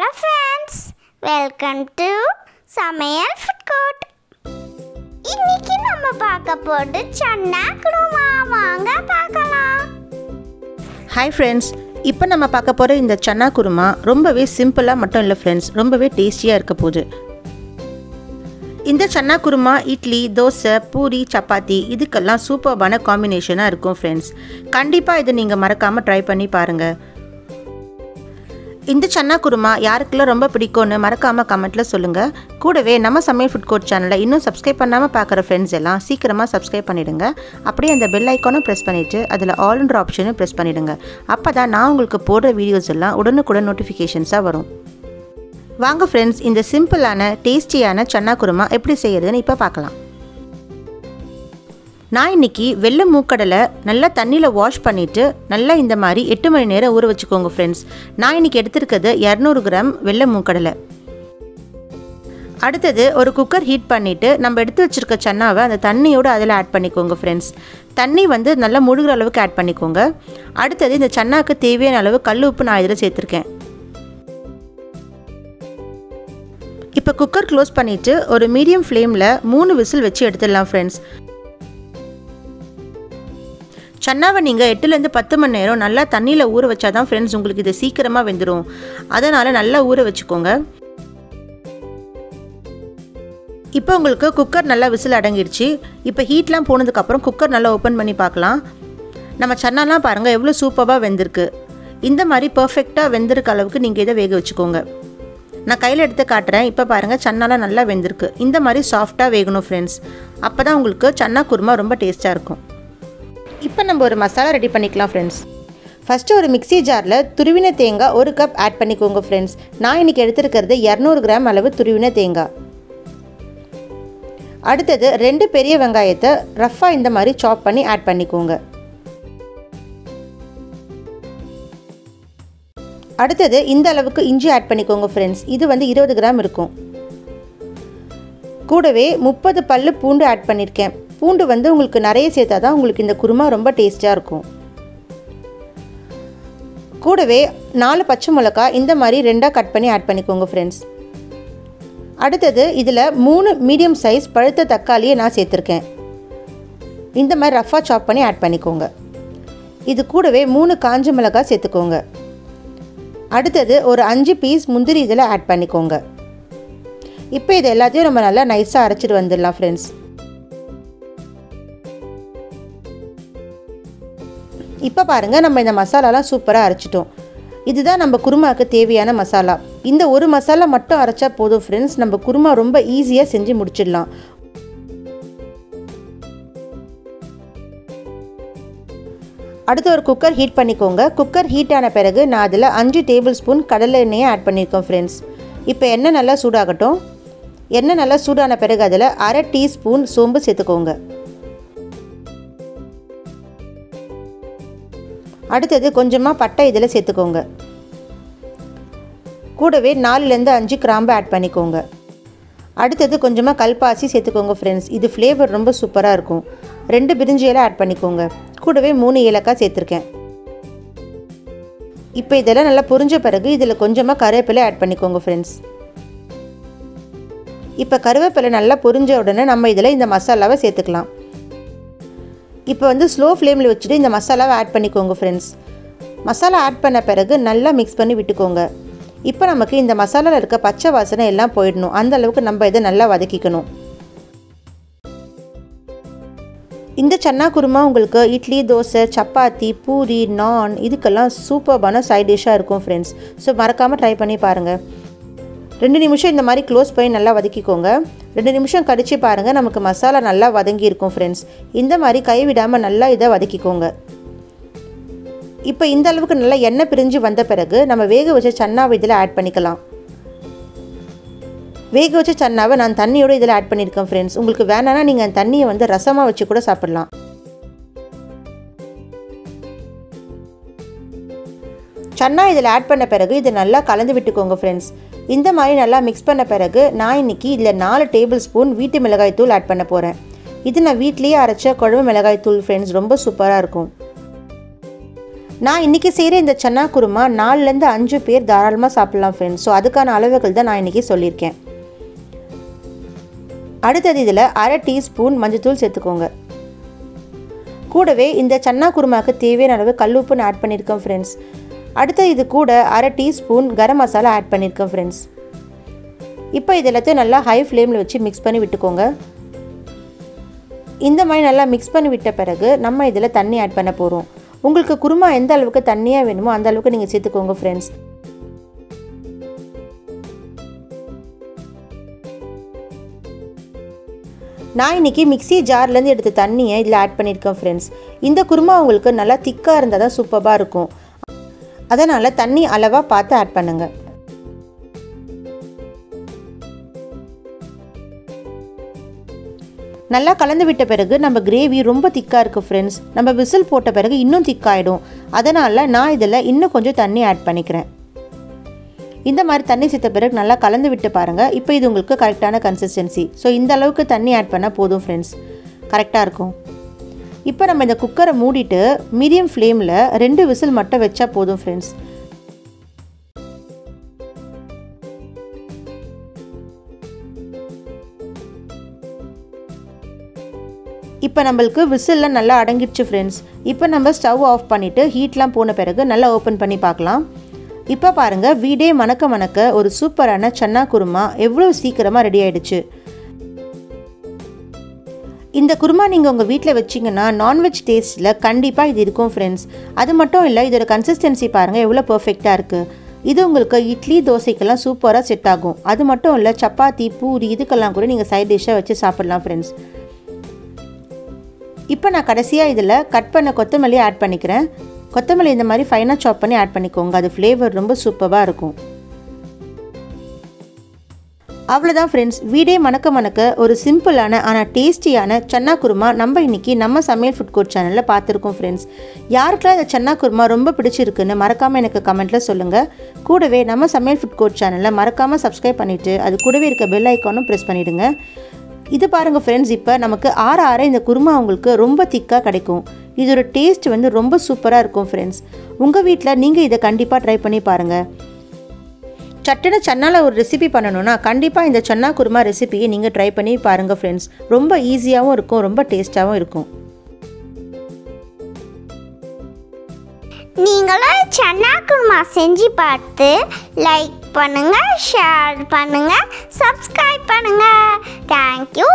Hello friends, welcome to Samayal food court. இன்னைக்கு நம்ம பார்க்க போறது சன்னா குருமா. வாங்க பார்க்கலாம். ஹாய் ஃப்ரெண்ட்ஸ், இப்போ நம்ம பார்க்க போகிற இந்த சன்னா குருமா ரொம்பவே சிம்பிளாக மட்டும் இல்லை ஃப்ரெண்ட்ஸ், ரொம்பவே டேஸ்டியாக இருக்க போகுது. இந்த சன்னா குருமா இட்லி, தோசை, பூரி, சப்பாத்தி இதுக்கெல்லாம் சூப்பர்பான காம்பினேஷனாக இருக்கும் ஃப்ரெண்ட்ஸ். கண்டிப்பாக இதை நீங்கள் மறக்காமல் ட்ரை பண்ணி பாருங்கள். இந்த சன்னா குருமா யாருக்கெல்லாம் ரொம்ப பிடிக்கும்னு மறக்காமல் கமெண்ட்டில் சொல்லுங்கள். கூடவே நம்ம சமையல் ஃபுட் கோர்ட் சேனலை இன்னும் சப்ஸ்கிரைப் பண்ணாமல் பார்க்குற ஃப்ரெண்ட்ஸ் எல்லாம் சீக்கிரமாக சப்ஸ்கிரைப் பண்ணிவிடுங்க. அப்படியே அந்த பெல் ஐக்கானும் ப்ரெஸ் பண்ணிவிட்டு அதில் ஆல்ன்ற ஆப்ஷனும் ப்ரெஸ் பண்ணிவிடுங்க. அப்போ தான் நான் உங்களுக்கு போடுற வீடியோஸ் எல்லாம் உடனுக்குடன் நோட்டிஃபிகேஷன்ஸாக வரும். வாங்க ஃப்ரெண்ட்ஸ், இந்த சிம்பிளான டேஸ்டியான சன்னா குருமா எப்படி செய்கிறதுன்னு இப்போ பார்க்கலாம். நான் இன்றைக்கி வெள்ளை மூக்கடலை நல்லா தண்ணியில் வாஷ் பண்ணிவிட்டு நல்லா இந்த மாதிரி 8 மணி நேரம் ஊற வச்சுக்கோங்க ஃப்ரெண்ட்ஸ். நான் இன்றைக்கி எடுத்துருக்கிறது 200 கிராம் வெள்ளை மூக்கடலை. அடுத்தது ஒரு குக்கர் ஹீட் பண்ணிவிட்டு நம்ம எடுத்து வச்சுருக்க சன்னாவை அந்த தண்ணியோடு அதில் ஆட் பண்ணிக்கோங்க ஃப்ரெண்ட்ஸ். தண்ணி நல்லா முழுகிற அளவுக்கு ஆட் பண்ணிக்கோங்க. அடுத்தது இந்த சன்னாவுக்கு தேவையான அளவு கல் உப்பு நான் இதில் சேர்த்துருக்கேன். இப்போ குக்கர் க்ளோஸ் பண்ணிவிட்டு ஒரு மீடியம் ஃப்ளேமில் 3 விசில் வச்சு எடுத்துடலாம் ஃப்ரெண்ட்ஸ். சன்னாவை நீங்கள் 8லேருந்து 10 மணி நேரம் நல்லா தண்ணியில் ஊற வச்சா தான் ஃப்ரெண்ட்ஸ் உங்களுக்கு இது சீக்கிரமாக வெந்துடும். அதனால் நல்லா ஊற வச்சுக்கோங்க. இப்போ உங்களுக்கு குக்கர் நல்லா விசில் அடங்கிடுச்சு. இப்போ ஹீட்லாம் போனதுக்கப்புறம் குக்கர் நல்லா ஓப்பன் பண்ணி பார்க்கலாம். நம்ம சன்னாலாம் பாருங்கள் எவ்வளோ சூப்பராக வெந்திருக்கு. இந்த மாதிரி பர்ஃபெக்டாக வெந்திருக்க அளவுக்கு நீங்கள் இதை வேக வச்சுக்கோங்க. நான் கையில் எடுத்து காட்டுறேன். இப்போ பாருங்கள் சன்னாலாம் நல்லா வெந்திருக்கு. இந்த மாதிரி சாஃப்டாக வேகணும் ஃப்ரெண்ட்ஸ். அப்போ தான் உங்களுக்கு சன்னா குருமா ரொம்ப டேஸ்ட்டாக இருக்கும். இப்போ நம்ம ஒரு மசாலா ரெடி பண்ணிக்கலாம் ஃப்ரெண்ட்ஸ். ஃபஸ்ட்டு ஒரு மிக்ஸி ஜாரில் துருவின தேங்காய் 1 கப் ஆட் பண்ணிக்கோங்க ஃப்ரெண்ட்ஸ். நான் இன்றைக்கி எடுத்துருக்கிறது 200 கிராம் அளவு துருவின தேங்காய். அடுத்தது 2 பெரிய வெங்காயத்தை ரஃப்பாக இந்த மாதிரி சாப் பண்ணி ஆட் பண்ணிக்கோங்க. அடுத்தது இந்த அளவுக்கு இஞ்சி ஆட் பண்ணிக்கோங்க ஃப்ரெண்ட்ஸ். இது 20 கிராம் இருக்கும். கூடவே 30 பல்லு பூண்டு ஆட் பண்ணியிருக்கேன். பூண்டு உங்களுக்கு நிறைய சேர்த்தா தான் உங்களுக்கு இந்த குருமா ரொம்ப டேஸ்ட்டாக இருக்கும். கூடவே 4 பச்சை மிளகாய் இந்த மாதிரி 2ஆக கட் பண்ணி ஆட் பண்ணிக்கோங்க ஃப்ரெண்ட்ஸ். அடுத்தது இதில் 3 மீடியம் சைஸ் பழுத்த தக்காளியை நான் சேர்த்துருக்கேன். இந்த மாதிரி ரஃப்பாக சாப் பண்ணி ஆட் பண்ணிக்கோங்க. இது கூடவே 3 காஞ்ச மிளகாய் சேர்த்துக்கோங்க. அடுத்தது ஒரு 5 பீஸ் முந்திரி இதில் ஆட் பண்ணிக்கோங்க. இப்போ இது எல்லாத்தையும் நம்ம நல்லா நைஸாக அரைச்சிட்டு வந்துடலாம் ஃப்ரெண்ட்ஸ். இப்போ பாருங்கள், நம்ம இந்த மசாலாலாம் சூப்பராக அரைச்சிட்டோம். இதுதான் நம்ம குருமாவுக்கு தேவையான மசாலா. இந்த ஒரு மசாலா மட்டும் அரைச்சா போதும் ஃப்ரெண்ட்ஸ், நம்ம குருமா ரொம்ப ஈஸியாக செஞ்சு முடிச்சிடலாம். அடுத்து ஒரு குக்கர் ஹீட் பண்ணிக்கோங்க. குக்கர் ஹீட் ஆன பிறகு நான் அதில் 5 டேபிள் ஸ்பூன் கடலை எண்ணெயை ஆட் பண்ணியிருக்கோம் ஃப்ரெண்ட்ஸ். இப்போ எண்ணெய் நல்லா சூடாகட்டும். எண்ணெய் நல்லா சூடான பிறகு அதில் 1/2 டீஸ்பூன் சோம்பு சேர்த்துக்கோங்க. அடுத்தது கொஞ்சமாக பட்டை இதில் சேர்த்துக்கோங்க. கூடவே 4லேருந்து 5 கிராம்பு ஆட் பண்ணிக்கோங்க. அடுத்தது கொஞ்சமாக கல்பாசி சேர்த்துக்கோங்க ஃப்ரெண்ட்ஸ். இது ஃப்ளேவர் ரொம்ப சூப்பராக இருக்கும். 2 பிரிஞ்சி இலை ஆட் பண்ணிக்கோங்க. கூடவே 3 ஏலக்காய் சேர்த்துருக்கேன். இப்போ இதெல்லாம் நல்லா பொரிஞ்ச பிறகு இதில் கொஞ்சமாக கருவேப்பிலை ஆட் பண்ணிக்கோங்க ஃப்ரெண்ட்ஸ். இப்போ கருவேப்பிலை நல்லா பொரிஞ்ச உடனே நம்ம இதில் இந்த மசாலாவை சேர்த்துக்கலாம். இப்போ ஸ்லோ ஃப்ளேமில் வச்சுட்டு இந்த மசாலாவை ஆட் பண்ணிக்கோங்க ஃப்ரெண்ட்ஸ். மசாலா ஆட் பண்ண பிறகு நல்லா மிக்ஸ் பண்ணி விட்டுக்கோங்க. இப்போ நமக்கு இந்த மசாலாவில் இருக்க பச்சை வாசனை எல்லாம் போயிடணும். அந்த அளவுக்கு நம்ம இதை நல்லா வதக்கிக்கணும். இந்த சன்னா குருமா உங்களுக்கு இட்லி, தோசை, சப்பாத்தி, பூரி, நான் இதுக்கெல்லாம் சூப்பர்பான சைட் டிஷ்ஷாக இருக்கும் ஃப்ரெண்ட்ஸ். ஸோ மறக்காமல் ட்ரை பண்ணி பாருங்கள். 2 நிமிஷம் இந்த மாதிரி க்ளோஸ் பண்ணி நல்லா வதக்கிக்கோங்க. 2 நிமிஷம் கழிச்சு பாருங்கள், நமக்கு மசாலா நல்லா வதங்கி இருக்கும் ஃப்ரெண்ட்ஸ். இந்த மாதிரி கைவிடாமல் நல்லா இதை வதக்கிக்கோங்க. இப்போ இந்த அளவுக்கு நல்லா எண்ணெய் பிரிஞ்சு வந்த பிறகு நம்ம வேக வச்ச சன்னாவை இதில் ஆட் பண்ணிக்கலாம். வேக வச்ச சன்னாவை நான் தண்ணியோடு இதில் ஆட் பண்ணியிருக்கேன் ஃப்ரெண்ட்ஸ். உங்களுக்கு வேணான்னா நீங்கள் அந்த தண்ணியை ரசமாக வச்சு கூட சாப்பிட்லாம். சன்னா இதில் ஆட் பண்ண பிறகு இதை நல்லா கலந்து விட்டுக்கோங்க ஃப்ரெண்ட்ஸ். இந்த மாதிரி நல்லா மிக்ஸ் பண்ண பிறகு நான் இன்றைக்கி இதில் 4 டேபிள் ஸ்பூன் வீட்டு மிளகாய் தூள் ஆட் பண்ண போகிறேன். இது நான் வீட்லேயே அரைச்ச குழம்பு மிளகாய் தூள் ஃப்ரெண்ட்ஸ், ரொம்ப சூப்பராக இருக்கும். நான் இன்றைக்கி செய்கிற இந்த சன்னா குருமா 4லேருந்து 5 பேர் தாராளமாக சாப்பிட்லாம் ஃப்ரெண்ட்ஸ். ஸோ அதுக்கான அளவுகள் தான் நான் இன்றைக்கி சொல்லியிருக்கேன். அடுத்தது இதில் 1/2 டீஸ்பூன் மஞ்சள்தூள் சேர்த்துக்கோங்க. கூடவே இந்த சன்னா குருமாவுக்கு தேவையான அளவு கல்லுப்புன்னு ஆட் பண்ணியிருக்கேன் ஃப்ரெண்ட்ஸ். அடுத்து இது கூட 1/2 டீஸ்பூன் கரம் மசாலா ஆட் பண்ணியிருக்கேன் ஃப்ரெண்ட்ஸ். இப்போ இது எல்லாத்தையும் நல்லா ஹை ஃப்ளேமில் வச்சு மிக்ஸ் பண்ணி விட்டுக்கோங்க. இந்த மாதிரி நல்லா மிக்ஸ் பண்ணி விட்ட பிறகு நம்ம இதில் தண்ணி ஆட் பண்ண போகிறோம். உங்களுக்கு குருமா எந்த அளவுக்கு தண்ணியாக வேணுமோ அந்த அளவுக்கு நீங்கள் சேர்த்துக்கோங்க ஃப்ரெண்ட்ஸ். நான் இன்றைக்கி மிக்ஸி ஜார்லேருந்து எடுத்த தண்ணியை இதில் ஆட் பண்ணியிருக்கேன் ஃப்ரெண்ட்ஸ். இந்த குருமா உங்களுக்கு நல்லா திக்காக இருந்தால் தான் சூப்பராக இருக்கும். அதனால் தண்ணி அளவாக பார்த்து ஆட் பண்ணுங்கள். நல்லா கலந்து விட்ட பிறகு நம்ம கிரேவி ரொம்ப திக்காக இருக்குது ஃப்ரெண்ட்ஸ். நம்ம விசில் போட்ட பிறகு இன்னும் திக்காகிடும். அதனால் நான் இதில் இன்னும் கொஞ்சம் தண்ணி ஆட் பண்ணிக்கிறேன். இந்த மாதிரி தண்ணி சேர்த்த பிறகு நல்லா கலந்து விட்டு பாருங்கள். இப்போ இது உங்களுக்கு கரெக்டான கன்சிஸ்டன்சி. ஸோ இந்த அளவுக்கு தண்ணி ஆட் பண்ணால் போதும் ஃப்ரெண்ட்ஸ், கரெக்டாக இருக்கும். இப்போ நம்ம இந்த குக்கரை மூடிட்டு மீடியம் ஃப்ளேமில் 2 விசில் மட்டும் வச்சா போதும் ஃப்ரெண்ட்ஸ். இப்போ நம்மளுக்கு விசில்லாம் நல்லா அடங்கிடுச்சு ஃப்ரெண்ட்ஸ். இப்போ நம்ம ஸ்டவ் ஆஃப் பண்ணிவிட்டு ஹீட்லாம் போன பிறகு நல்லா ஓப்பன் பண்ணி பார்க்கலாம். இப்போ பாருங்கள், வீடே மணக்க மணக்க ஒரு சூப்பரான சன்னா குருமா எவ்வளோ சீக்கிரமாக ரெடி ஆகிடுச்சு. இந்த குருமா நீங்கள் உங்கள் வீட்டில் வச்சிங்கன்னா நான்வெஜ் டேஸ்ட்டில் கண்டிப்பாக இது இருக்கும் ஃப்ரெண்ட்ஸ். அது மட்டும் இல்லை, இதோட கன்சிஸ்டன்சி பாருங்கள் எவ்வளோ பர்ஃபெக்டாக இருக்குது. இது உங்களுக்கு இட்லி தோசைக்கெல்லாம் சூப்பராக செட் ஆகும். அது மட்டும் இல்லை, சப்பாத்தி பூரி இதுக்கெல்லாம் கூட நீங்கள் சைட் டிஷ்ஷாக வச்சு சாப்பிட்லாம் ஃப்ரெண்ட்ஸ். இப்போ நான் கடைசியாக இதில் கட் பண்ண கொத்தமல்லி ஆட் பண்ணிக்கிறேன். கொத்தமல்லி இந்த மாதிரி ஃபைனாக சாப் பண்ணி ஆட் பண்ணிக்கோங்க. அது ஃப்ளேவர் ரொம்ப சூப்பராக இருக்கும். அவ்வளோதான் ஃப்ரெண்ட்ஸ், வீடே மணக்க மணக்க ஒரு சிம்பிளான ஆனால் டேஸ்டியான சன்னா குருமா நம்ம இன்றைக்கி நம்ம சமையல் ஃபுட் கோர்ட் சேனலில் பார்த்துருக்கோம் ஃப்ரெண்ட்ஸ். யாருக்கெல்லாம் இந்த சன்னா குருமா ரொம்ப பிடிச்சிருக்குன்னு மறக்காமல் எனக்கு கமெண்ட்டில் சொல்லுங்கள். கூடவே நம்ம சமையல் ஃபுட் கோர்ட் சேனலில் மறக்காமல் சப்ஸ்கிரைப் பண்ணிவிட்டு அது கூடவே இருக்க பெல் ஐக்கானும் ப்ரெஸ் பண்ணிவிடுங்க. இது பாருங்கள் ஃப்ரெண்ட்ஸ், இப்போ நமக்கு ஆற இந்த குருமா உங்களுக்கு ரொம்ப திக்காக கிடைக்கும். இதோட டேஸ்ட் வந்து ரொம்ப சூப்பராக இருக்கும் ஃப்ரெண்ட்ஸ். உங்கள் வீட்டில் நீங்கள் இதை கண்டிப்பாக ட்ரை பண்ணி பாருங்கள். சட்டுன்னு சன்னாவில் ஒரு ரெசிபி பண்ணணுன்னா கண்டிப்பாக இந்த சன்னா குருமா ரெசிபியை நீங்கள் ட்ரை பண்ணி பாருங்கள் ஃப்ரெண்ட்ஸ். ரொம்ப ஈஸியாகவும் இருக்கும், ரொம்ப டேஸ்ட்டாகவும் இருக்கும். நீங்களும் சன்னா குருமா செஞ்சு பார்த்து லைக் பண்ணுங்கள், ஷேர் பண்ணுங்கள், சப்ஸ்கிரைப் பண்ணுங்கள். தேங்க்யூ.